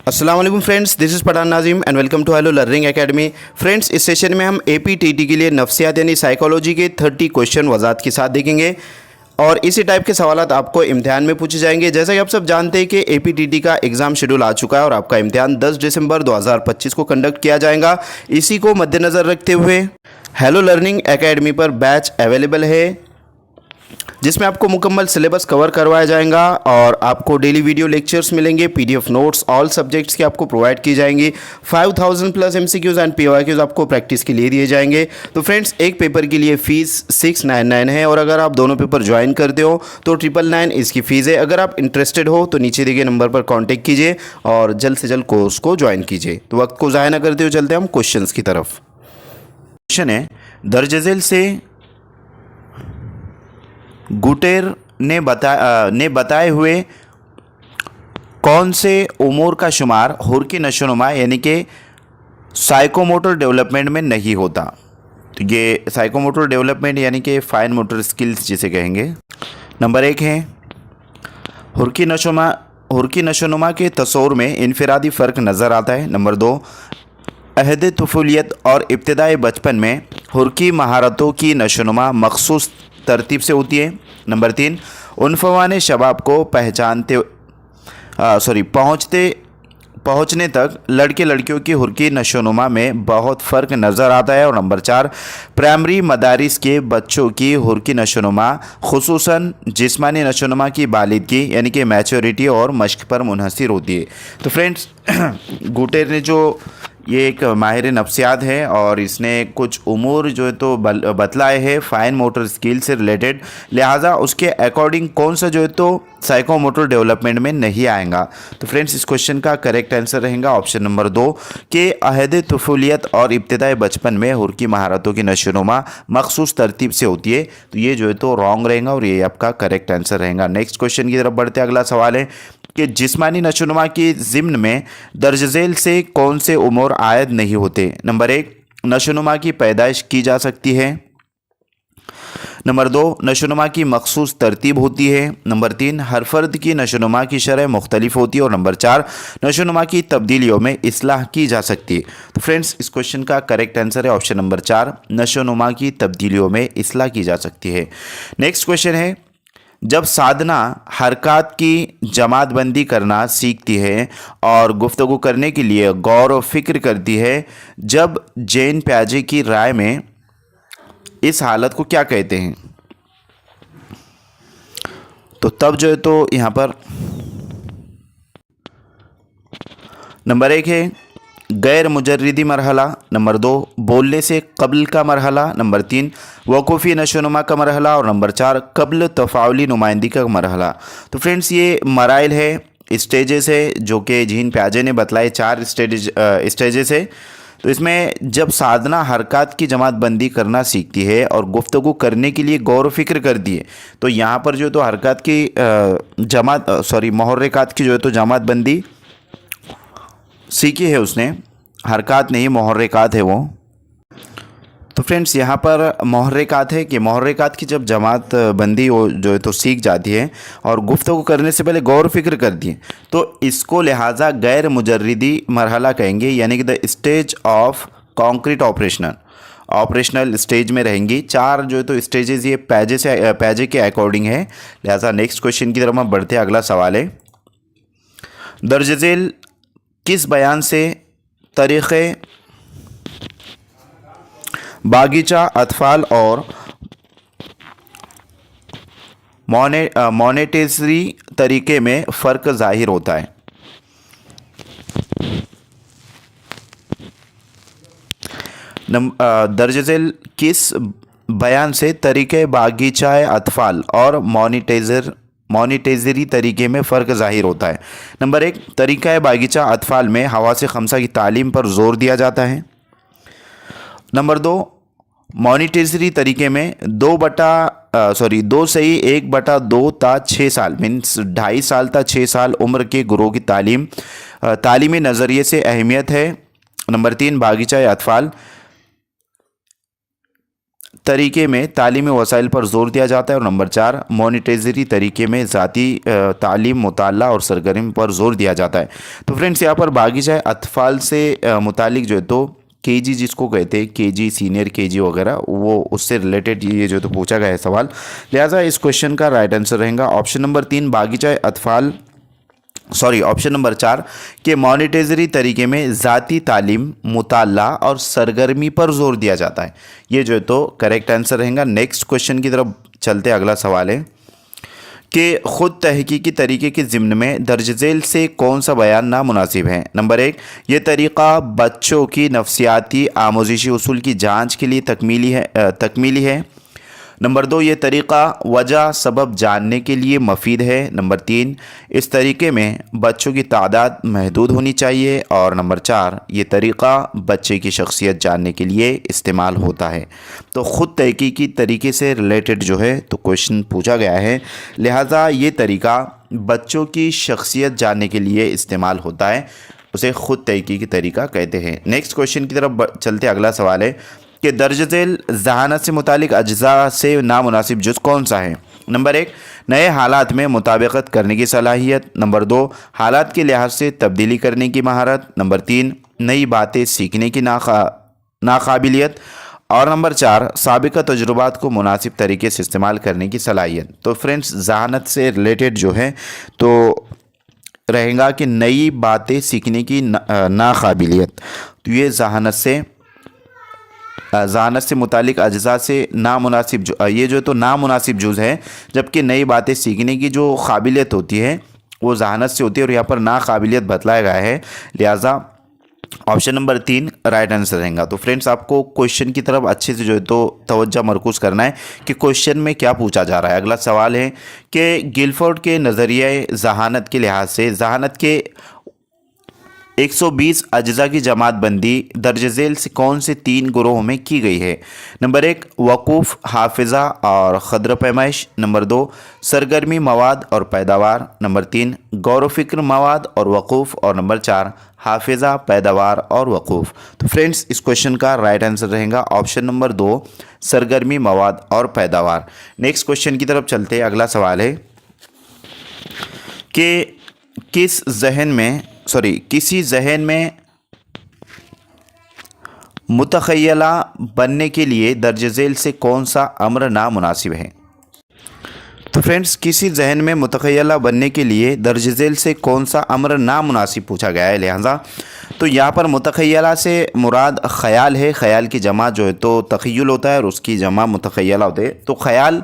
अस्सलाम वालेकुम friends, this is Pathan Nazim and welcome to hello learning academy. Friends, इस session में हम एपीटीटी के लिए नफ्सियात यानी साइकोलॉजी के 30 क्वेश्चन वजात के साथ देखेंगे और इसी टाइप के सवालात आपको इम्तिहान में पूछे जाएंगे। जैसा कि आप सब जानते हैं कि एपीटीटी का एग्ज़ाम शेड्यूल आ चुका है और आपका इम्तिहान 10 दिसंबर 2025 को कंडक्ट किया जाएगा। इसी को मद्देनज़र रखते हुए हेलो लर्निंग एकेडमी पर बैच अवेलेबल है जिसमें आपको मुकम्मल सिलेबस कवर करवाया जाएगा और आपको डेली वीडियो लेक्चर्स मिलेंगे, पीडीएफ नोट्स ऑल सब्जेक्ट्स के आपको प्रोवाइड की जाएंगी। 5000 प्लस एमसीक्यूज़ एंड पीवाईक्यूज़ आपको प्रैक्टिस के लिए दिए जाएंगे। तो फ्रेंड्स, एक पेपर के लिए फ़ीस 699 है और अगर आप दोनों पेपर ज्वाइन करते हो तो 999 इसकी फ़ीस है। अगर आप इंटरेस्टेड हो तो नीचे दिए गए नंबर पर कॉन्टेक्ट कीजिए और जल्द से जल्द कोर्स को ज्वाइन कीजिए। तो वक्त को ज़ाया ना करते हुए चलते हैं हम क्वेश्चन की तरफ। क्वेश्चन है, दर्ज झेल से गुटेर ने बताए हुए कौन से उमूर का शुमार हुर्की नशोनुमा यानी कि साइकोमोटर डेवलपमेंट में नहीं होता। तो ये साइकोमोटर डेवलपमेंट यानी कि फाइन मोटर स्किल्स जिसे कहेंगे। नंबर 1 है हुर्की नशोनुमा के तस्वुर में इनफरादी फ़र्क नज़र आता है। नंबर 2, अहद तुफुलियत और इब्तदाई बचपन में हुर्की महारतों की नशोनुमा मखसूस तरतीब से होती है। नंबर 3, उनफवान शबाब को पहुँचने तक लड़के लड़कियों की हुर्की नशोनुमा में बहुत फ़र्क नज़र आता है। और नंबर 4, प्राइमरी मदारिस के बच्चों की हुर्की नशोनुमा खुसूसन जिस्मानी नशोनुमा की बालिदगी यानी कि मैच्योरिटी और मश्क पर मुनहसर होती है। तो फ्रेंड्स, गुटेर ने जो ये एक माहिर नफ्सियात है और इसने कुछ उमूर जो है तो बतलाए हैं फाइन मोटर स्किल से रिलेटेड, लिहाजा उसके अकॉर्डिंग कौन सा जो है तो साइकोमोटर डेवलपमेंट में नहीं आएगा। तो फ्रेंड्स, इस क्वेश्चन का करेक्ट आंसर रहेगा ऑप्शन नंबर 2 कि अहद तुफुलियत और इब्तदाई बचपन में हुर्की महारतों की नशोनुमा मखसूस तरतीब से होती है। तो ये जो है तो रॉन्ग रहेगा और ये आपका करेक्ट आंसर रहेगा। नेक्स्ट क्वेश्चन की तरफ बढ़ते, अगला सवाल है कि जिस्मानी नशोनुमा की ज़िम्न में दर्ज झेल से कौन से उमूर आयद नहीं होते। नंबर 1, नशोनुमा की पैदाइश की जा सकती है। नंबर 2, नशोनुमा की मखसूस तरतीब होती है। नंबर 3, हर फर्द की नशोनुमा की शरह मुख्तलिफ होती है। और नंबर 4, नशोनुमा की तब्दीलियों में इस्लाह की जा सकती है। तो फ्रेंड्स, इस क्वेश्चन का करेक्ट आंसर है ऑप्शन नंबर 4, नशोनुमा की तब्दीलियों में इस्लाह की जा सकती है। नेक्स्ट क्वेश्चन है, जब साधना हरकत की जमात बंदी करना सीखती है और गुफ्तगू करने के लिए गौर व फिक्र करती है, जब जैन प्याजे की राय में इस हालत को क्या कहते हैं? तो तब जो है तो यहाँ पर नंबर 1 है गैर मुजर्रिदी मरहला। नंबर 2, बोलने से कब्ल का मरहला। नंबर 3, वक़ूफ़ी नशोनुमा का मरहला। और नंबर 4, कब्ल तफ़ाउली नुमाइंदी का मरहला। तो फ्रेंड्स, ये मराइल है, स्टेजेस है जो कि जीन प्याजे ने बतलाए, 4 स्टेजेस है। तो इसमें जब साधना हरकत की जमात बंदी करना सीखती है और गुफ्तगू करने के लिए गौर व फिक्र करती है, तो यहाँ पर जो है तो हरकत की मुहर्रिकात की जो है तो जमात बंदी सीखी है उसने, हरकत नहीं मुहर्रिकात है वो। तो फ्रेंड्स, यहाँ पर मुहर्रिकात है कि मुहर्रिकात की जब जमात बंदी वो जो है तो सीख जाती है और गुफ्तगू करने से पहले गौर फिक्र करती है, तो इसको लिहाजा गैर मुजर्रिदी मरहला कहेंगे, यानी कि the stage of concrete operational stage में रहेंगी। 4 जो है तो स्टेजेस ये पैजे के अकॉर्डिंग है। लिहाजा नेक्स्ट क्वेश्चन की तरफ हम बढ़ते हैं। अगला सवाल है, दर्ज झेल किस बयान से तरीक़े बागीचा अतफाल और मोनेटेसरी तरीके में फ़र्क ज़ाहिर होता है? दर्ज झेल किस बयान से तरीक़े बागीचा अतफाल और मोनेटेजरी तरीके में फ़र्क ज़ाहिर होता है? नंबर 1, तरीक़ा बागीचा अतफाल में हवास खमसा की तालीम पर ज़ोर दिया जाता है। नंबर 2, मोनेटेजरी तरीके में 2 से 1/2 ता 6 साल मीन्स 2.5 साल ता 6 साल उम्र के गुरोह की तालीमी नज़रिए से अहमियत है। नंबर 3, बागीचा अतफाल तरीके में तालीमी वसाइल पर जोर दिया जाता है और नंबर 4 मॉनिटेजरी तरीके में ज़ाती तालीम मुताला और सरगर्मी पर जोर दिया जाता है। तो फ्रेंड्स यहाँ पर बागीचा अतफाल से मुतालिक जो है तो केजी जिसको कहते हैं, केजी सीनियर केजी वगैरह, वो उससे रिलेटेड ये जो तो पूछा गया है सवाल। लिहाजा इस क्वेश्चन का राइट आंसर रहेगा ऑप्शन नंबर 3 बागीचा अतफाल, ऑप्शन नंबर 4 के मॉनिटेजरी तरीके में ज़ाती तालीम मुताला और सरगर्मी पर जोर दिया जाता है। ये जो है तो करेक्ट आंसर रहेगा। नेक्स्ट क्वेश्चन की तरफ चलते, अगला सवाल है कि ख़ुद तहकीकी तरीके के ज़िम्न में दर्ज झेल से कौन सा बयान नामुनासिब है। नंबर 1 ये तरीक़ा बच्चों की नफ्सियाती आमोज़िशी उसूल की जांच के लिए तकमीली है। नंबर 2 ये तरीक़ा वजह सबब जानने के लिए मफीद है। नंबर 3 इस तरीके में बच्चों की तादाद महदूद होनी चाहिए। और नंबर 4 ये तरीक़ा बच्चे की शख्सियत जानने के लिए इस्तेमाल होता है। तो ख़ुद तहकीकी तरीके से रिलेटेड जो है तो क्वेश्चन पूछा गया है, लिहाजा ये तरीक़ा बच्चों की शख्सियत जानने के लिए इस्तेमाल होता है, उसे ख़ुद तहकीकी तरीका कहते हैं। नेक्स्ट क्वेश्चन की तरफ चलते, अगला सवाल है कि दर्ज झेल ज़हानत से मुतालिक अज्जा से नामुनासिब जुज़ कौन सा है। नंबर 1 नए हालात में मुताबिकत करने की सलाहियत। नंबर 2 हालात के लिहाज से तब्दीली करने की महारत। नंबर 3 नई बातें सीखने की नाकाबिलियत। और नंबर 4 साबिका तजुर्बात को मुनासिब तरीके से इस्तेमाल करने की सलाहियत। तो फ्रेंड्स ज़हानत से रिलेटेड जो है तो रहेगा कि नई बातें सीखने की नाकाबिलियत। तो ये ज़हानत से मुतालिक अज्जा से नामुनासिब ये जो तो नामुनासिब जुज़ है, जबकि नई बातें सीखने की जो काबिलियत होती है वो ज़हानत से होती है और यहाँ पर नाकाबिलियत बतलाया गया है। लिहाजा ऑप्शन नंबर 3 राइट आंसर रहेगा। तो फ्रेंड्स आपको क्वेश्चन की तरफ अच्छे से जो है तो तवज्जो मरकूज़ करना है कि क्वेश्चन में क्या पूछा जा रहा है। अगला सवाल है कि गिलफोर्ड के नज़रिए ज़हानत के लिहाज से ज़हानत के 120 अज्जा की जमात बंदी दर्ज झेल से कौन से 3 ग्रोह में की गई है। नंबर 1 वकूफ़, हाफिज़ा और ख़द्र पैमाइश। नंबर 2 सरगर्मी मवाद और पैदावार। नंबर 3 गौर फ़िक्र मवाद और वकूफ़। और नंबर 4 हाफिज़ा, पैदावार और वकूफ़। तो फ्रेंड्स इस क्वेश्चन का राइट आंसर रहेगा ऑप्शन नंबर 2 सरगर्मी मवाद और पैदावार। नेक्स्ट क्वेश्चन की तरफ चलते हैं, अगला सवाल है कि किसी जहन में मुतखय्यला बनने के लिए दर्ज झेल से कौन सा अम्र नामुनासिब है। तो फ्रेंड्स किसी जहन में मुतखय्यला बनने के लिए दर्ज झेल से कौन सा अम्र नामुनासिब पूछा गया है। लिहाजा तो यहाँ पर मुतखय्यला से मुराद ख़याल है। ख़याल की जमा जो है तो तख़य्युल होता है और उसकी जमा मुतखय्यला होते हैं। तो ख़याल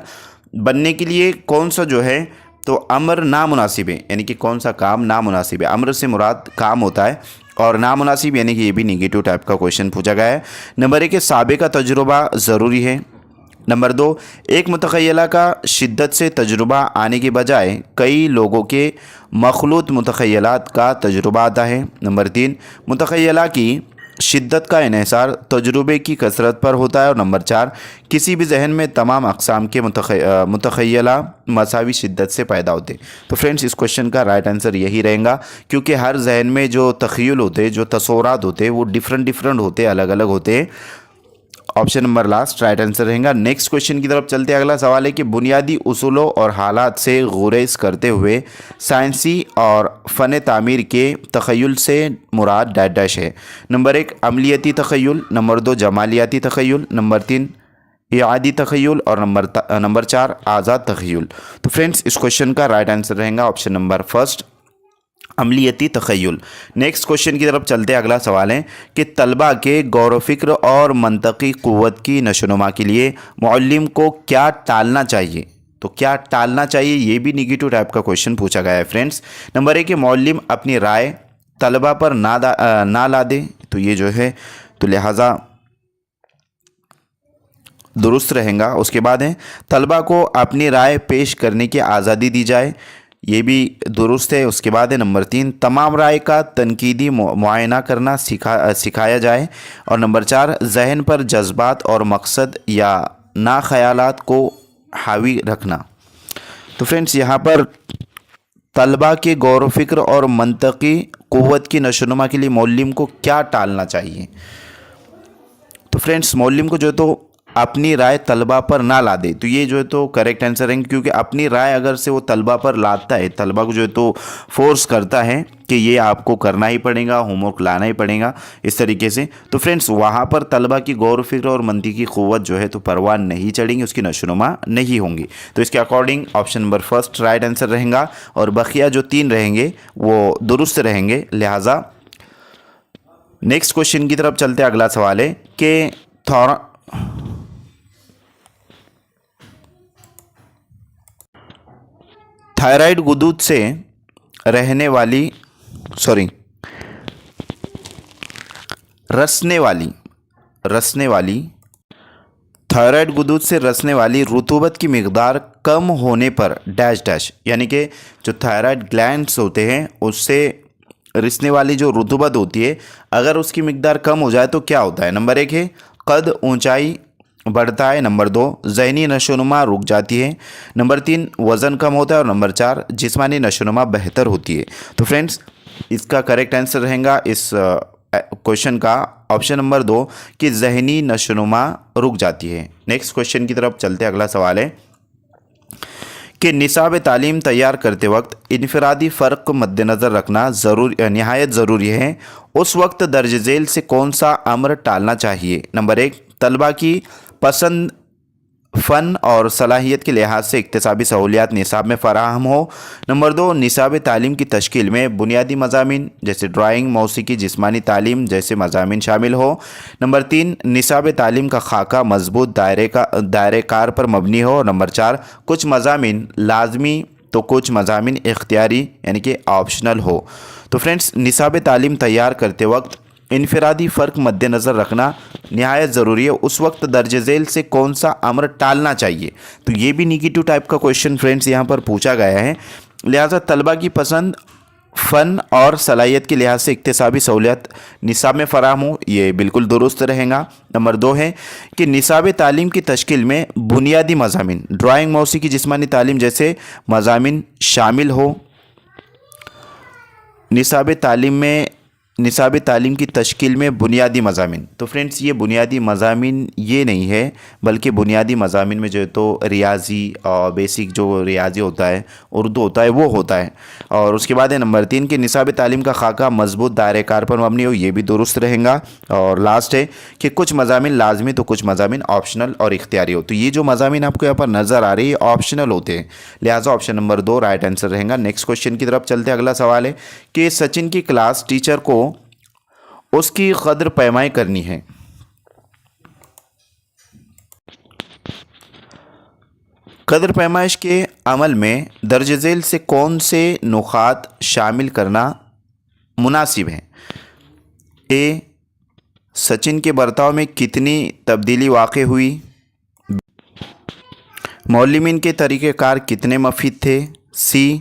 बनने के लिए कौन सा जो है तो अमर नामुनासिब है, यानी कि कौन सा काम नामुनासिब है। अमर से मुराद काम होता है और नामुनासिब यानी कि ये भी नेगेटिव टाइप का क्वेश्चन पूछा गया है। नंबर 1 साबिका तजुर्बा ज़रूरी है। नंबर 2 एक मुतखय्यला का शिद्दत से तजुर्बा आने के बजाय कई लोगों के मखलूत मुतखय्यलात का तजुर्बा आता है। नंबर 3 मुतखय्यला की शिद्दत का इन्हिसार तजुर्बे की कसरत पर होता है। और नंबर 4 किसी भी जहन में तमाम अक़साम के मुतखय्यला मसावी शिद्दत से पैदा होते हैं। तो फ्रेंड्स इस क्वेश्चन का राइट आंसर यही रहेगा, क्योंकि हर जहन में जो तख़य्युल होते हैं, जो तस्वुरात होते हैं वो डिफरेंट होते हैं, अलग अलग होते हैं। Option number last right answer रहेगा। नेक्स्ट क्वेश्चन की तरफ चलते हैं, अगला सवाल है कि बुनियादी उसूलों और हालात से गुरेज करते हुए साइंसी और फ़न तामीर के तख़य्युल से मुराद डैश डैश है। नंबर 1 अमलियती तख़य्युल। नंबर 2 जमालियाती तख़य्युल। नंबर 3 इआदी तख़य्युल। और नंबर 4 आज़ाद तख़य्युल। तो फ्रेंड्स इस क्वेश्चन का राइट आंसर रहेगा ऑप्शन नंबर फर्स्ट अमलियती तख़य्युल। नेक्स्ट क्वेश्चन की तरफ चलते हैं, अगला सवाल है कि तलबा के गौर व फ़िक्र और मंतकी क़ुव्वत की नशोनुमा के लिए मुअल्लिम को क्या टालना चाहिए। तो क्या टालना चाहिए, ये भी नेगेटिव टाइप का क्वेश्चन पूछा गया है फ्रेंड्स। नंबर 1 मुअल्लिम अपनी राय तलबा पर ना ला दे, तो ये जो है तो लिहाजा दुरुस्त रहेगा। उसके बाद है तलबा को अपनी राय पेश करने की आज़ादी दी जाए, ये भी दुरुस्त है। उसके बाद है नंबर 3 तमाम राय का तनकीदी मुआयना करना सिखाया जाए। और नंबर 4 जहन पर जज्बात और मकसद या ना ख़यालात को हावी रखना। तो फ्रेंड्स यहाँ पर तलबा के गौर व फ़िक्र और मंतकी क़ुव्वत की नशोनुमा के लिए मुअल्लिम को क्या टालना चाहिए। तो फ्रेंड्स मुअल्लिम को जो तो अपनी राय तलबा पर ना ला दे। तो ये जो है तो करेक्ट आंसर है, क्योंकि अपनी राय अगर से वो तलबा पर लाता है, तलबा को जो है तो फोर्स करता है कि ये आपको करना ही पड़ेगा, होमवर्क लाना ही पड़ेगा, इस तरीके से, तो फ्रेंड्स वहाँ पर तलबा की गौर फिक्र और मंतिकी क़ुव्वत जो है तो परवान नहीं चढ़ेंगी, उसकी नशोनुमा नहीं होंगी। तो इसके according option number first right answer रहेगा, और बकिया जो 3 रहेंगे वो दुरुस्त रहेंगे। लिहाजा नेक्स्ट क्वेश्चन की तरफ चलते, अगला सवाल है कि थायराइड गुदूद से रहने वाली रसने वाली थायराइड गुदूद से रसने वाली रुतूबत की मिकदार कम होने पर डैश डैश, यानी कि जो थायराइड ग्लैंड्स होते हैं उससे रिसने वाली जो रुतूबत होती है, अगर उसकी मिकदार कम हो जाए तो क्या होता है। नंबर 1 है कद ऊंचाई बढ़ता है, नंबर 2 ज़हनी नशोनुमा रुक जाती है, नंबर 3 वज़न कम होता है, और नंबर 4 जिस्मानी नशोनुमा बेहतर होती है। तो फ्रेंड्स इसका करेक्ट आंसर रहेगा इस क्वेश्चन का ऑप्शन नंबर 2 कि ज़हनी नशोनुमा रुक जाती है। नेक्स्ट क्वेश्चन की तरफ चलते, अगला सवाल है कि निसाब तालीम तैयार करते वक्त इनफरादी फ़र्क को मद्देनज़र रखना नहायत ज़रूरी है। उस वक्त दर्ज झेल से कौन सा अमर टालना चाहिए। नंबर 1 तलबा की पसंद फ़न और सलाहियत के लिहाज से इक्तसाबी सहूलियात निसाब में फ़राहम हो। नंबर 2 निसाब तालीम की तश्कील में बुनियादी मज़ामीन जैसे ड्राइंग, मौसीकी, जिस्मानी तालीम जैसे मज़ामीन शामिल हो। नंबर 3 निसाब तालीम का खाका मजबूत दायरे कार पर मबनी हो। नंबर 4 कुछ मज़ामीन लाजमी तो कुछ मज़ामीन इख्तियारी यानी कि ऑप्शनल हो। तो फ्रेंड्स निसाब तालीम तैयार करते वक्त इनफरादी फ़र्क मद्देनज़र रखना नहायत ज़रूरी है। उस वक्त दर्ज झेल से कौन सा अमर टालना चाहिए। तो ये भी निगेटिव टाइप का क्वेश्चन फ्रेंड्स यहाँ पर पूछा गया है। लिहाजा तलबा की पसंद फ़न और सलाहियत के लिहाज से इक्तसाबी सहूलियत निसाब में फ़राहम हो, ये बिल्कुल दुरुस्त रहेगा। नंबर 2 है कि निसाब तालीम की तश्कील में बुनियादी मज़ामीन ड्राइंग, मौसीकी, जिस्मानी तालीम जैसे मज़ामीन शामिल हो। निसाब तालीम की तश्कील में बुनियादी मज़ामीन, तो फ्रेंड्स ये बुनियादी मज़ामीन ये नहीं है, बल्कि बुनियादी मज़ामीन में जो है तो रियाजी और बेसिक जो रियाजी होता है, उर्दू होता है, वो होता है। और उसके बाद है नंबर 3 कि निसाब तालीम का खाका मजबूत दायरे कार पर मबनी हो, ये भी दुरुस्त रहेगा। और लास्ट है कि कुछ मज़ामीन लाजमी तो कुछ मज़ामीन ऑप्शनल और इख्तियारी हो। तो ये जो मज़ामीन आपको यहाँ पर नज़र आ रही है ऑप्शनल होते हैं, लिहाजा ऑप्शन नंबर 2 राइट आंसर रहेगा। नेक्स्ट क्वेश्चन की तरफ चलते, अगला सवाल है कि सचिन की क्लास टीचर को उसकी कद्र पैमाई करनी है। कद्र पैमाइश के अमल में दर्ज झेल से कौन से नुकात शामिल करना मुनासिब है। ए सचिन के बर्ताव में कितनी तब्दीली वाक़ई हुई, मौलिमीन के तरीक़ेकार कितने मफीद थे, सी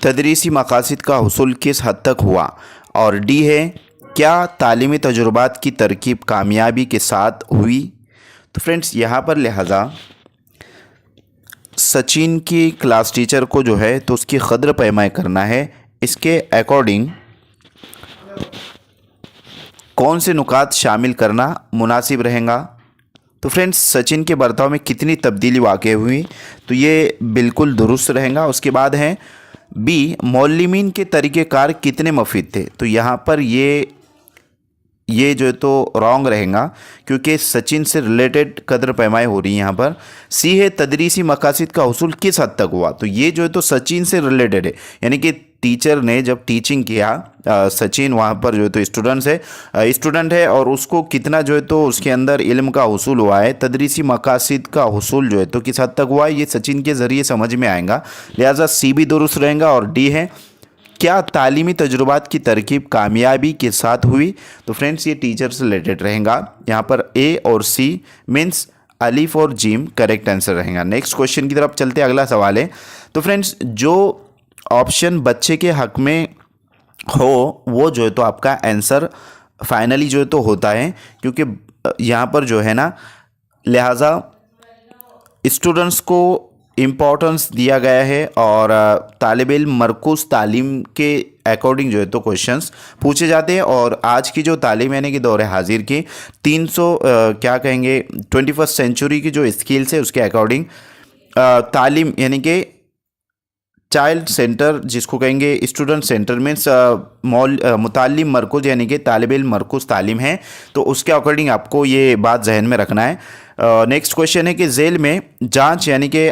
तदरीसी मकासद का हुसूल किस हद तक हुआ, और डी है क्या तालीमी तजुर्बात की तरकीब कामयाबी के साथ हुई। तो फ्रेंड्स यहाँ पर लिहाजा सचिन की क्लास टीचर को जो है तो उसकी कद्र पैमाई करना है, इसके अकॉर्डिंग कौन से नुकात शामिल करना मुनासिब रहेगा। तो फ्रेंड्स सचिन के बर्ताव में कितनी तब्दीली वाक़ई हुई, तो ये बिल्कुल दुरुस्त रहेगा। उसके बाद है बी मौलिमीन के तरीक़ेकार कितने मफीद थे, तो यहाँ पर ये जो है तो रॉन्ग रहेगा, क्योंकि सचिन से रिलेटेड कद्र पैमाई हो रही है यहाँ पर। सी है तदरीसी मकासद का हुसूल किस हद तक हुआ, तो ये जो है तो सचिन से रिलेटेड है, यानी कि टीचर ने जब टीचिंग किया सचिन वहाँ पर जो है तो स्टूडेंट है और उसको कितना जो है तो उसके अंदर इल्म का हुसूल हुआ है, तदरीसी मकासद का हुसूल जो है तो किस हद तक हुआ है, ये सचिन के ज़रिए समझ में आएगा। लिहाजा सी भी दुरुस्त रहेगा। और डी है क्या तालीमी तजुर्बात की तरकीब कामयाबी के साथ हुई, तो फ्रेंड्स ये टीचर से रिलेटेड रहेगा। यहाँ पर ए और सी मीन्स अलीफ और जीम करेक्ट आंसर रहेगा। नेक्स्ट क्वेश्चन की तरफ चलते, अगला सवाल है। तो फ्रेंड्स जो ऑप्शन बच्चे के हक में हो वो जो है तो आपका आंसर फाइनली जो है तो होता है, क्योंकि यहाँ पर जो है ना लिहाजा स्टूडेंट्स को इम्पोर्टेंस दिया गया है और तालिब इल्म मरकूज़ तालीम के अकॉर्डिंग जो है तो क्वेश्चंस पूछे जाते हैं। और आज की जो तालीम यानी कि दौर हाजिर की 300 क्या कहेंगे 21st सेंचुरी की जो स्किल्स है उसके अकॉर्डिंग तालीम यानी कि चाइल्ड सेंटर जिसको कहेंगे स्टूडेंट सेंटर मीन्स मुतालिम मरकुज़ यानी कि तालिब इल्म मरकुज़ तालीम है, तो उसके अकॉर्डिंग आपको ये बात जहन में रखना है। नेक्स्ट क्वेश्चन है कि झेल में जांच यानी कि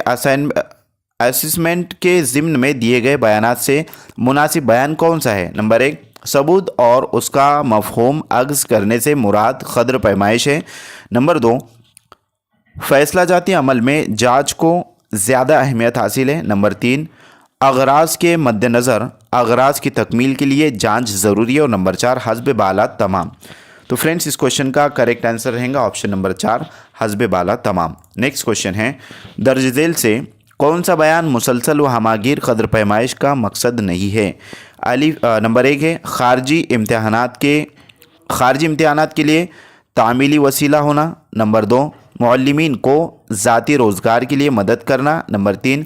असेसमेंट के ज़िम्न में दिए गए बयानात से मुनासिब बयान कौन सा है? नंबर 1 सबूत और उसका मफहूम अक्स करने से मुराद क़द्र पैमाइश है। नंबर 2 फैसला जाती अमल में जांच को ज़्यादा अहमियत हासिल है। नंबर 3 अगराज के मद्देनज़र अगराज की तकमील के लिए जांच ज़रूरी है। और नंबर 4 हस्ब बाला तमाम। तो फ्रेंड्स इस क्वेश्चन का करेक्ट आंसर रहेगा ऑप्शन नंबर 4 हस्ब बाला तमाम। नेक्स्ट क्वेश्चन है दर्ज झेल से कौन सा बयान मुसलसल व हमागीर क़द्र पैमाइश का मकसद नहीं है? नंबर 1 है खारजी इम्तहानात के लिए तामीली वसीला होना। नंबर 2 मुअल्लिमीन को ज़ाती रोज़गार के लिए मदद करना। नंबर 3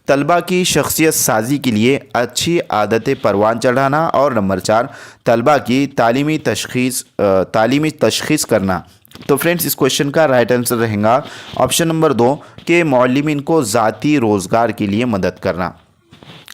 तलबा की शख्सियत साजी के लिए अच्छी आदतें परवान चढ़ाना। और नंबर 4 तलबा की तालीमी तशख़ीस करना। तो फ्रेंड्स इस क्वेश्चन का राइट आंसर रहेगा ऑप्शन नंबर 2 कि मुअल्लिमीन को ज़ाती रोज़गार के लिए मदद करना।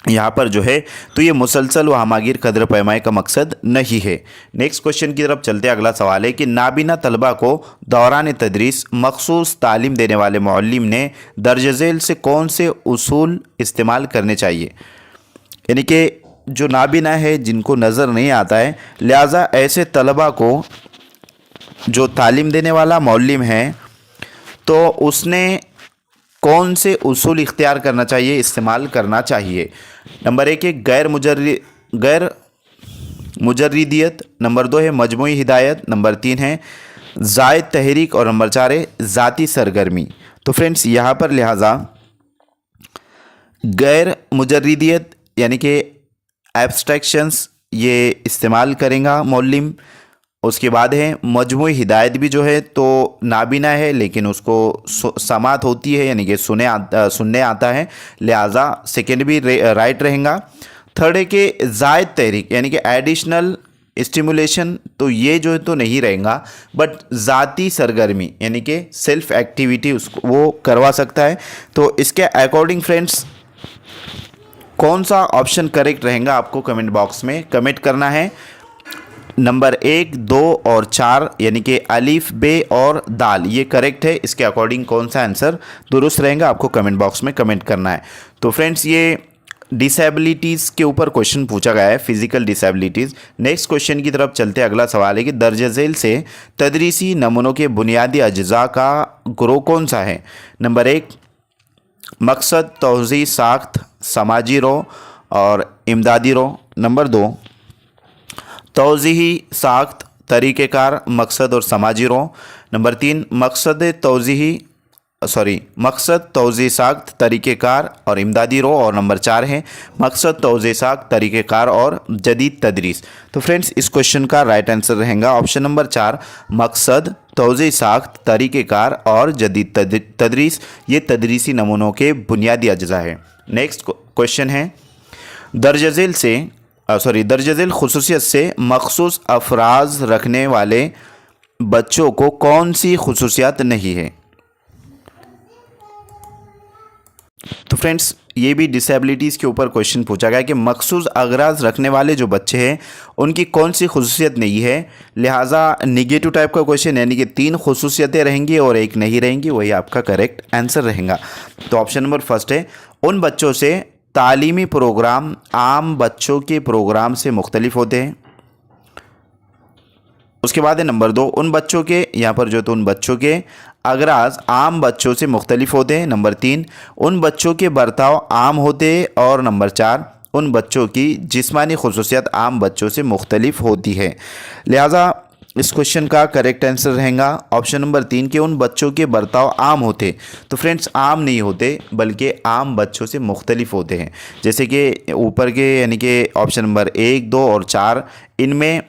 यहाँ पर जो है तो ये मुसलसल व हमागीर क़द्र पैमाई का मकसद नहीं है। नेक्स्ट क्वेश्चन की तरफ चलते अगला सवाल है कि नाबीना तलबा को दौरान तदरीस मखसूस तालीम देने वाले मुअल्लिम ने दर्ज झेल से कौन से उसूल इस्तेमाल करने चाहिए? यानी कि जो नाबीना है जिनको नज़र नहीं आता है, लिहाजा ऐसे तलबा को जो तालीम देने वाला मुअल्लिम है तो उसने कौन से उसूल इख्तियार करना चाहिए, इस्तेमाल करना चाहिए? नंबर 1 है गैर मुजर्रिदियत। नंबर 2 है मजमूई हिदायत। नंबर 3 है ज़ायद तहरीक। और नंबर 4 है ज़ाती सरगर्मी। तो फ्रेंड्स यहाँ पर लिहाजा गैर मुजर्रिदियत यानी कि एब्स्ट्रैक्शंस ये इस्तेमाल करेगा मुअल्लिम। उसके बाद है मजमूई हिदायत भी जो है तो नाबीना है लेकिन उसको समात होती है यानी कि सुनने आता है, लिहाजा सेकेंड भी राइट रहेगा। थर्ड है कि ज़ायद तहरीक यानी कि एडिशनल स्टिमुलेशन, तो ये जो है तो नहीं रहेगा, बट ज़ाती सरगर्मी यानी कि सेल्फ एक्टिविटी उसको वो करवा सकता है। तो इसके अकॉर्डिंग फ्रेंड्स कौन सा ऑप्शन करेक्ट रहेगा आपको कमेंट बॉक्स में कमेंट करना है। नंबर 1, 2 और 4 यानी कि अलीफ बे और दाल ये करेक्ट है। इसके अकॉर्डिंग कौन सा आंसर दुरुस्त रहेगा आपको कमेंट बॉक्स में कमेंट करना है। तो फ्रेंड्स ये डिसेबिलिटीज़ के ऊपर क्वेश्चन पूछा गया है, फिजिकल डिसेबिलिटीज़। नेक्स्ट क्वेश्चन की तरफ चलते अगला सवाल है कि दर्ज झेल से तदरीसी नमूनों के बुनियादी अज्जा का ग्रोह कौन सा है? नंबर 1 मकसद तौज़ी साख्त समाजी रो और इमदादी रो। नंबर 2 तौज़ीही साख्त तरीक़ेकार मकसद और समाजी रो। नंबर 3 मकसद तौज़ी साख्त तरीक़ेकार और इमदादी रो। और नंबर 4 है मकसद तौज़ी साख्त तरीक़ेकार और जदीद तदरीस। तो फ्रेंड्स इस क्वेश्चन का राइट आंसर रहेगा ऑप्शन नंबर 4 मकसद तौज़ी साख्त तरीक़ेकार और जदीद तदरीस। ये तदरीसी नमूनों के बुनियादी अज्जा है। नेक्स्ट क्वेश्चन है दर्ज झेल खुसूसियत से मखसूस अफराज रखने वाले बच्चों को कौन सी खुसूसियात नहीं है? तो फ्रेंड्स ये भी डिसेबिलिटीज़ के ऊपर क्वेश्चन पूछा गया कि मखसूस अगराज रखने वाले जो बच्चे हैं उनकी कौन सी खुसूसियत नहीं है, लिहाजा निगेटिव टाइप का क्वेश्चन यानी कि 3 खुसूसियतें रहेंगी और 1 नहीं रहेंगी, वही आपका करेक्ट आंसर रहेगा। तो ऑप्शन नंबर फर्स्ट है उन बच्चों से तालीमी प्रोग्राम आम बच्चों के प्रोग्राम से मुख्तलिफ होते हैं। उसके बाद है नंबर 2 उन बच्चों के यहाँ पर जो तो उन बच्चों के अगराज आम बच्चों से मुख्तलिफ होते हैं। नंबर 3 उन बच्चों के बर्ताव आम होते हैं। और नंबर 4 उन बच्चों की जिस्मानी खुसूसियत आम बच्चों से मुख्तलिफ होती है। लिहाजा इस क्वेश्चन का करेक्ट आंसर रहेगा ऑप्शन नंबर 3 के उन बच्चों के बर्ताव आम होते। तो फ्रेंड्स आम नहीं होते बल्कि आम बच्चों से मुख्तलिफ होते हैं। जैसे कि ऊपर के यानी कि ऑप्शन नंबर 1, 2 और 4 इनमें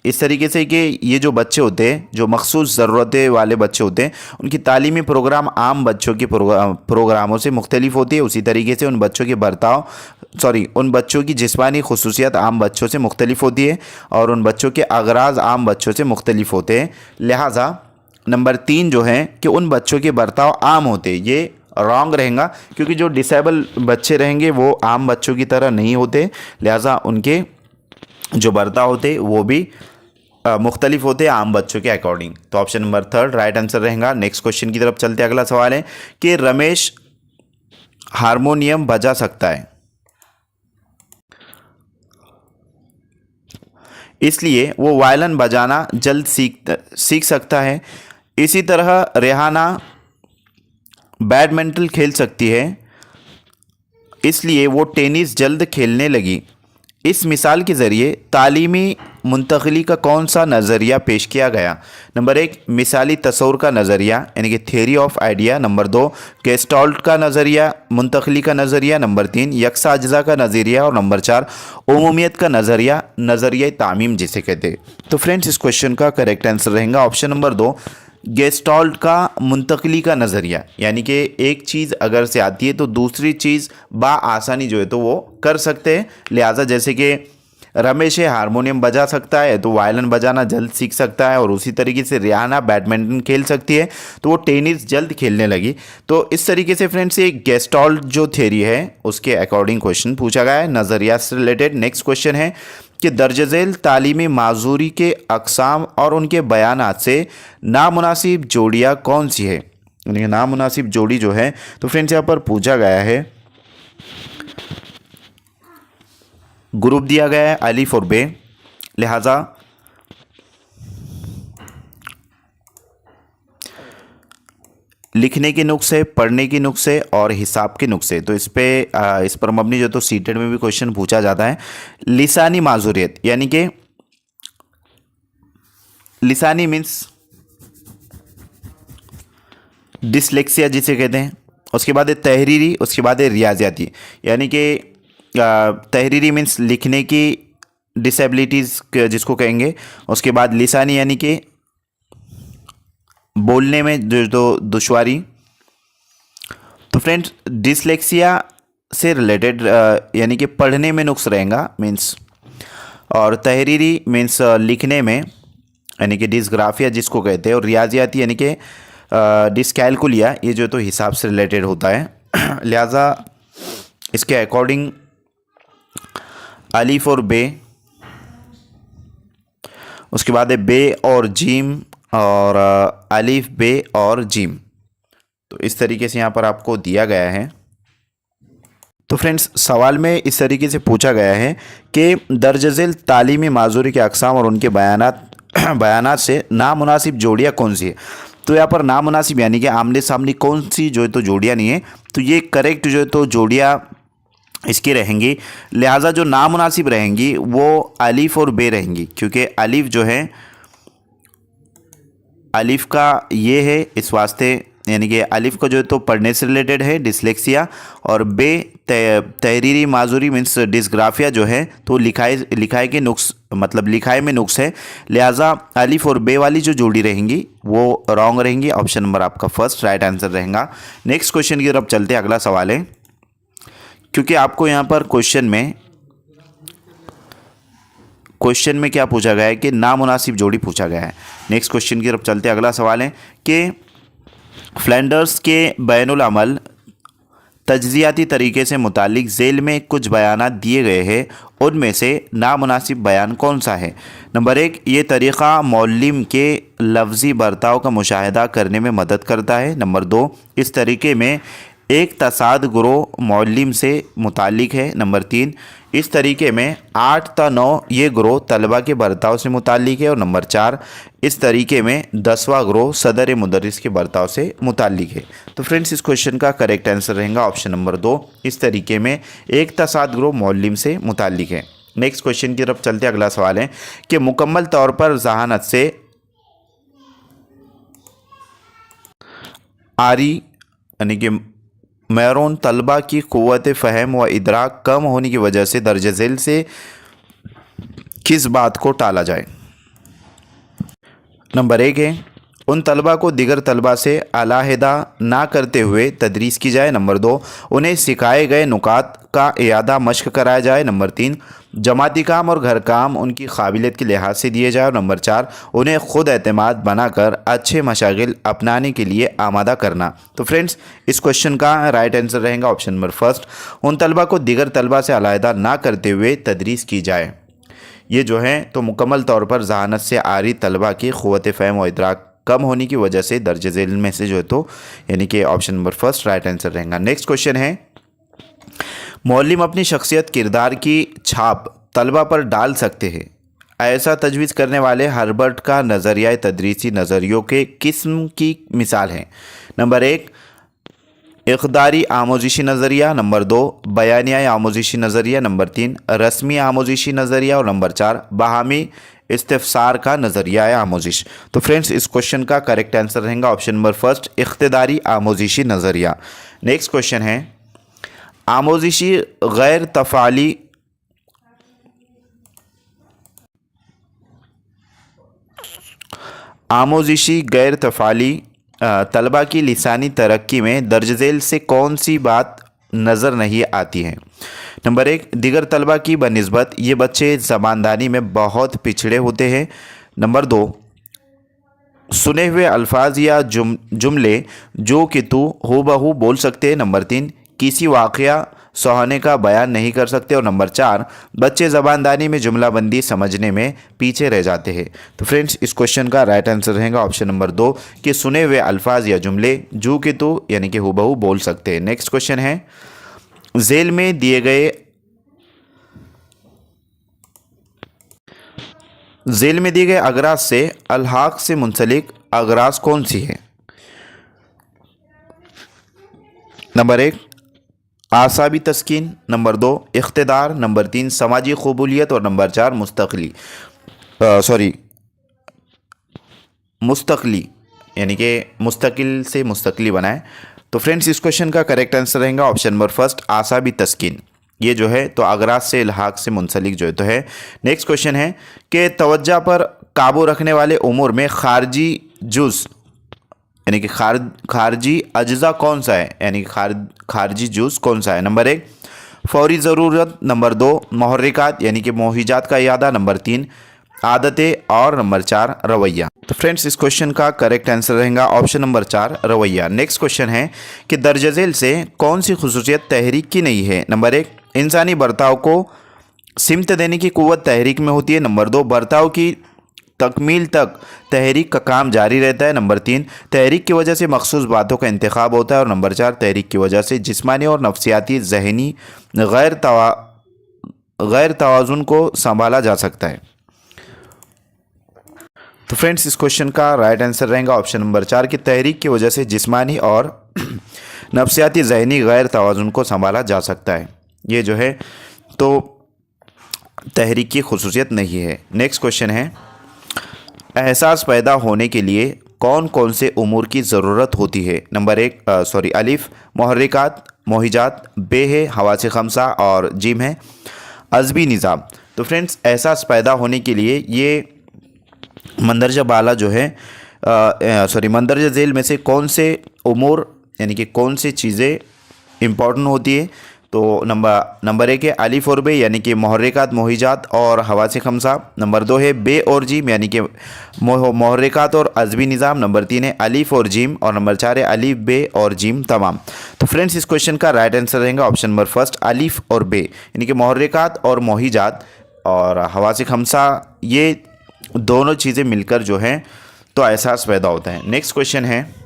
इस तरीके से कि ये जो बच्चे होते हैं, जो मखसूस ज़रूरतें वाले बच्चे होते हैं, उनकी तालीमी प्रोग्राम आम बच्चों के प्रोग्रामों से मुख्तलिफ होती है। उसी तरीके से उन बच्चों की जिस्मानी खसूसियत आम बच्चों से मुख्तलिफ होती है और उन बच्चों के अगराज आम बच्चों से मुख्तलिफ होते हैं। लिहाजा नंबर 3 जो है कि उन बच्चों के बर्ताव आम होते हैं, ये रॉन्ग रहेगा, क्योंकि जो डिसेबल बच्चे रहेंगे वो आम बच्चों की तरह नहीं होते, लिहाजा उनके जो बर्ताव होते वो भी मुख्तलिफ होते हैं आम बच्चों के अकॉर्डिंग। तो ऑप्शन नंबर 3 राइट आंसर रहेगा। नेक्स्ट क्वेश्चन की तरफ चलते हैं। अगला सवाल है कि रमेश हारमोनियम बजा सकता है, इसलिए वो वायलिन बजाना जल्द सीख सकता है। इसी तरह रेहाना बैडमिंटन खेल सकती है, इसलिए वो टेनिस जल्द खेलने लगी। इस मिसाल के ज़रिए तालीमी मुंतकली का कौन सा नज़रिया पेश किया गया? नंबर 1 मिसाली तसव्वुर का नज़रिया यानी कि theory of idea. Number 2 gestalt का नज़रिया, मुंतकली का नज़रिया। नंबर 3 यकसा अज्जा का नज़रिया। और नंबर 4 उमूमियत का नज़रिया, नज़रिया तामीम जिसे कहते हैं। तो फ्रेंड्स इस क्वेश्चन का करेक्ट आंसर रहेगा ऑप्शन नंबर 2 गेस्टाल्ट का मुंतकली का नज़रिया, यानी कि एक चीज़ अगर से आती है तो दूसरी चीज़ आसानी जो है तो वो कर सकते हैं। लिहाजा जैसे कि रमेश हारमोनियम बजा सकता है तो वायलिन बजाना जल्द सीख सकता है, और उसी तरीके से रियाना बैडमिंटन खेल सकती है तो वो टेनिस जल्द खेलने लगी। तो इस तरीके से फ्रेंड्स ये गेस्टाल्ट जो थ्योरी है उसके अकॉर्डिंग क्वेश्चन पूछा गया है, नज़रिया से रिलेटेड। नेक्स्ट क्वेश्चन है कि दर्ज झेल तालीमी माजूरी के अक़साम और उनके बयानात से नामुनासिब जोड़ियाँ कौन सी है? यानी नामुनासिब जोड़ी जो है तो फ्रेंड्स यहाँ पर पूछा गया है, ग्रुप दिया गया है अलिफ और बे, लिहाजा लिखने के नुक्से, पढ़ने के नुक्से और हिसाब के नुक्से। तो इस पर मबनी जो तो सीटेड में भी क्वेश्चन पूछा जाता है। लिसानी माजूरियत यानी कि लिसानी मीन्स डिसलेक्सिया जिसे कहते हैं, उसके बाद है तहरीरी, उसके बाद है रियाजियाती। यानी कि तहरीरी मीन्स लिखने की डिसेबिलिटीज़ जिसको कहेंगे, उसके बाद लिसानी यानी कि बोलने में जो दुश्वारी। तो फ्रेंड्स डिसलेक्सिया से रिलेटेड यानी कि पढ़ने में नुक्स रहेगा मीन्स, और तहरीरी मीन्स लिखने में यानी कि डिसग्राफिया जिसको कहते हैं, और रियाजियाती यानी कि डिसकैलकुलिया ये जो तो हिसाब से रिलेटेड होता है। लिहाजा इसके अकॉर्डिंग अलीफ और बे, उसके बाद है बे और जीम, और अलीफ बे और जीम। तो इस तरीके से यहाँ पर आपको दिया गया है। तो फ्रेंड्स सवाल में इस तरीके से पूछा गया है कि दर्ज झेल तालीमी माजूरी के अक़साम और उनके बयानात से नामुनासिब जोड़ियाँ कौन सी है? तो यहाँ पर नामुनासिब यानी कि आमने सामने कौन सी जो है तो जोड़ियाँ नहीं है, तो ये करेक्ट जो है तो जोड़ियाँ इसकी रहेंगी। लिहाजा जो नामुनासिब रहेंगी वो अलीफ और बे रहेंगी, क्योंकि अलीफ जो है अलीफ का ये है इस वास्ते, यानी कि अलीफ का जो है तो पढ़ने से रिलेटेड है डिसलेक्सिया, और बे तहरीरी माजूरी मीन्स डिसग्राफिया जो है तो लिखाई के नुक्स मतलब लिखाई में नुक्स है। लिहाजा अलीफ और बे वाली जो जोड़ी रहेंगी वो रॉन्ग रहेंगी। ऑप्शन नंबर आपका फर्स्ट राइट आंसर रहेगा। नेक्स्ट क्वेश्चन की तरफ चलते हैं। अगला सवाल है, क्योंकि आपको यहाँ पर क्वेश्चन में क्या पूछा गया है कि नामुनासिब जोड़ी पूछा गया है। नेक्स्ट क्वेश्चन की तरफ चलते हैं। अगला सवाल है कि फ्लैंडर्स के बैनुल अमल तज्ज़ियाती तरीके से मुतालिक झेल में कुछ बयानात दिए गए हैं, उनमें से नामुनासिब बयान कौन सा है? नंबर 1 ये तरीक़ा मौल्लिम के लफ्ज़ी बर्ताव का मुशाहिदा करने में मदद करता है। नंबर 2 इस तरीके में एक तसाद ग्रोह मौल्लिम से मुतालिक है। नंबर 3 इस तरीके में 8 ता 9 ये ग्रोह तलबा के बर्ताव से मुतालिक है। और नंबर 4 इस तरीके में 10वां ग्रोह सदर मुदर्रिस के बर्ताव से मुतालिक है। तो फ्रेंड्स इस क्वेश्चन का करेक्ट आंसर रहेगा ऑप्शन नंबर 2 इस तरीके में एक तसाद ग्रोह मौल्लिम से मुतालिक है। नेक्स्ट क्वेश्चन की तरफ चलते अगला सवाल है कि मुकम्मल तौर पर जहानत से आरी यानी कि मैरून तलबा की क़ुव्वत फ़हम व इदराक कम होने की वजह से दर्ज झेल से किस बात को टाला जाए? नंबर 1 है उन तलबा को दिगर तलबा से अलहदा ना करते हुए तदरीस की जाए। नंबर 2 उन्हें सिखाए गए नुकात का इयादा मश्क कराया जाए। नंबर 3 जमाती काम और घर काम उनकी काबिलियत के लिहाज से दिए जाए। और नंबर 4 उन्हें ख़ुद एतमाद बनाकर अच्छे मशागिल अपनाने के लिए आमादा करना। तो फ्रेंड्स इस क्वेश्चन का राइट आंसर रहेगा ऑप्शन नंबर फर्स्ट, उन तलबा को दिगर तलबा से अलहदा ना करते हुए तदरीस की जाए। ये जो है तो मुकम्मल तौर पर जहानत से आरी तलबा की क़ुव्वत फ़हम और इदराक कम होने की वजह से दर्ज झेल में से जो है तो यानी कि option number first right answer रहेगा। नेक्स्ट क्वेश्चन है मौलिम अपनी शख्सियत किरदार की छाप तलबा पर डाल सकते हैं, ऐसा तजवीज़ करने वाले हर्बर्ट का नज़रिया तदरीसी नज़रियों के किस्म की मिसाल है। नंबर 1 इक़दारी आमोजिशी नज़रिया। नंबर 2 बयानिया आमोजिशी नज़रिया। नंबर 3 रस्मी आमोजिशी नज़रिया। और नंबर 4 बाहमी इस्तिफ़सार का नज़रिया आमोजिश। तो फ्रेंड्स इस क्वेश्चन का करेक्ट आंसर रहेगा ऑप्शन नंबर फर्स्ट इक़्तिदारी आमोजिशी नज़रिया। नेक्स्ट क्वेश्चन है आमोजिशी गैर तफ़ाली आमोजिशी गैर तफ़ाली तलबा की लिसानी तरक्की में दर्ज झेल से कौन सी बात नज़र नहीं आती है। नंबर 1 दिगर तलबा की बनिस्बत ये बच्चे ज़बानदानी में बहुत पिछड़े होते हैं। नंबर 2 सुने हुए अल्फाज या जुमले जो कि तू हूबहू बोल सकते हैं। नंबर 3 किसी वाक़या सुहाने का बयान नहीं कर सकते। और नंबर 4 बच्चे ज़बानदानी में जुमलाबंदी समझने में पीछे रह जाते हैं। तो फ्रेंड्स इस क्वेश्चन का राइट आंसर रहेगा ऑप्शन नंबर 2 कि सुने हुए अल्फाज या जुमले जो कि तू यानी कि हूबहू बोल सकते हैं। नेक्स्ट क्वेश्चन है झेल में दिए गए अगराज से अलहाक से मुंसलिक अगराज कौन सी है। नंबर 1 आसाबी तस्कीन। नंबर 2 इख्तिदार। नंबर 3 समाजी कबूलियत। और नंबर 4 मुस्तकली यानी कि मुस्तकिल से मुस्तकली बनाए। तो फ्रेंड्स इस क्वेश्चन का करेक्ट आंसर रहेगा ऑप्शन नंबर फर्स्ट आसाबी तस्कीन। ये जो है तो अगराज से इल्हाक से मुंसलिक जो है तो है। नेक्स्ट क्वेश्चन है कि तवज्जो पर काबू रखने वाले उमूर में खारजी जुज़ यानी कि खारजी अज्जा कौन सा है, यानी खारजी जुज़ कौन सा है। नंबर 1 फौरी ज़रूरत। नंबर 2 मुहर्रिकात यानी कि मोहिजात का इयादा। नंबर 3 आदतें। और नंबर 4 रवैया। तो फ्रेंड्स इस क्वेश्चन का करेक्ट आंसर रहेगा ऑप्शन नंबर 4 रवैया। नेक्स्ट क्वेश्चन है कि दर्ज झेल से कौन सी खुसूसियत तहरीक की नहीं है। नंबर 1 इंसानी बर्ताव को सिमत देने की क़ुव्वत तहरीक में होती है। नंबर 2 बर्ताव की तकमील तक तहरीक का काम जारी रहता है। नंबर 3 तहरीक की वजह से मखसूस बातों का इंतखाब होता है। और नंबर 4 तहरीक की वजह से जिस्मानी और नफ्सियाती जहनी गैर तवाज़ुन को संभाला जा सकता है। तो फ्रेंड्स इस क्वेश्चन का राइट आंसर रहेगा ऑप्शन नंबर 4 की तहरीक की वजह से जिस्मानी और नफ्सियाती जहनी गैर तवाज़ुन को संभाला जा सकता है। ये जो है तो तहरीक की खुसूसियत नहीं है। नेक्स्ट क्वेश्चन है एहसास पैदा होने के लिए कौन कौन से उमूर की ज़रूरत होती है। नंबर 1 अलिफ मुहर्रिकात मोहिजात, बे है हवास खमसा और जिम है अज़बी निज़ाम। तो फ्रेंड्स एहसास पैदा होने के लिए ये मंदरजा बाला जो है मंदरजा झेल में से कौन से उमूर यानी कि कौन सी चीज़ें इम्पॉर्टेंट होती है। तो नंबर 1 है अलिफ और बे यानी कि मुहर्रिकात मोहिजात और हवास खमसा। नंबर 2 है बे और जीम यानी कि मुहर्रिकात और अज़बी निज़ाम। नंबर 3 है अलिफ और जीम। और नंबर 4 है अलिफ बे और जीम तमाम। तो फ्रेंड्स इस क्वेश्चन का राइट आंसर रहेगा ऑप्शन नंबर फर्स्ट अलिफ और बे यानी कि मुहर्रिकात और मोहिजात और हवास खमसा, ये दोनों चीज़ें मिलकर जो हैं तो एहसास पैदा होता है। नेक्स्ट क्वेश्चन है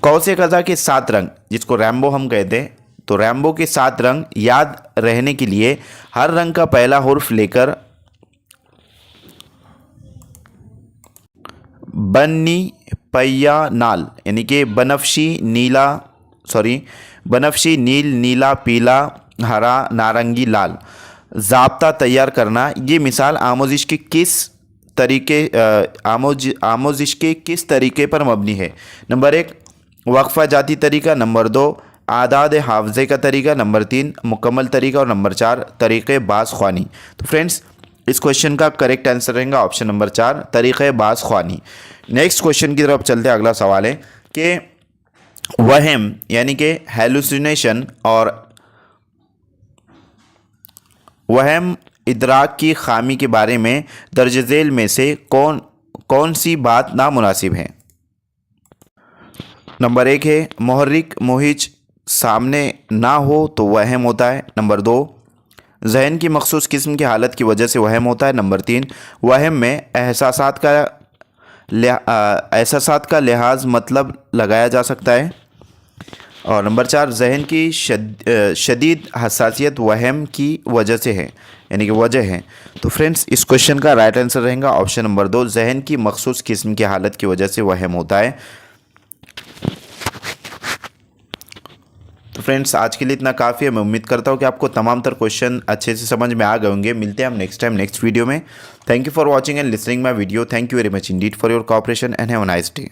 कौसे कज़ा के 7 रंग जिसको रैम्बो हम कहते हैं, तो रैम्बो के 7 रंग याद रहने के लिए हर रंग का पहला हुर्फ लेकर बन्नी पैया नाल यानी कि बनफशी नील नीला पीला हरा नारंगी लाल ज़ाब्ता तैयार करना। ये मिसाल आमोजिश के किस तरीके पर मबनी है। नंबर 1 वक्फ़ा जाती तरीका। नंबर 2 आदाद हाफ़ज़े का तरीका। नंबर 3 मुकम्मल तरीका। और नंबर 4 तरीक़े बाज़ ख़्वानी। तो फ्रेंड्स इस क्वेश्चन का करेक्ट आंसर रहेगा ऑप्शन नंबर 4, तरीक़े बाज़ ख्वानी। नेक्स्ट क्वेश्चन की तरफ चलते हैं। अगला सवाल है कि वहम यानी कि हेलुसिनेशन और वहम इदराक की खामी के बारे में दर्ज झेल में से कौन सी बात नामुनासिब है? नंबर 1 है मुहर्रिक मुहिज सामने ना हो तो वहम होता है। नंबर 2, जहन की मखसूस किस्म की हालत की वजह से वहम होता है। नंबर 3, वहम में एहसासात का लिहाज मतलब लगाया जा सकता है। और नंबर 4, जहन की शदीद हसासियत वहम की वजह से है, यानी कि वजह है। तो फ्रेंड्स इस क्वेश्चन का राइट आंसर रहेगा ऑप्शन नंबर 2, जहन की मखसूस किस्म की हालत की वजह से वहम होता है। तो फ्रेंड्स आज के लिए इतना काफ़ी है। मैं उम्मीद करता हूँ कि आपको तमाम तर क्वेश्चन अच्छे से समझ में आ गए होंगे। मिलते हैं हम नेक्स्ट टाइम नेक्स्ट वीडियो में। Thank you for watching and listening my video. Thank you very much Indeed for your cooperation and have a nice day.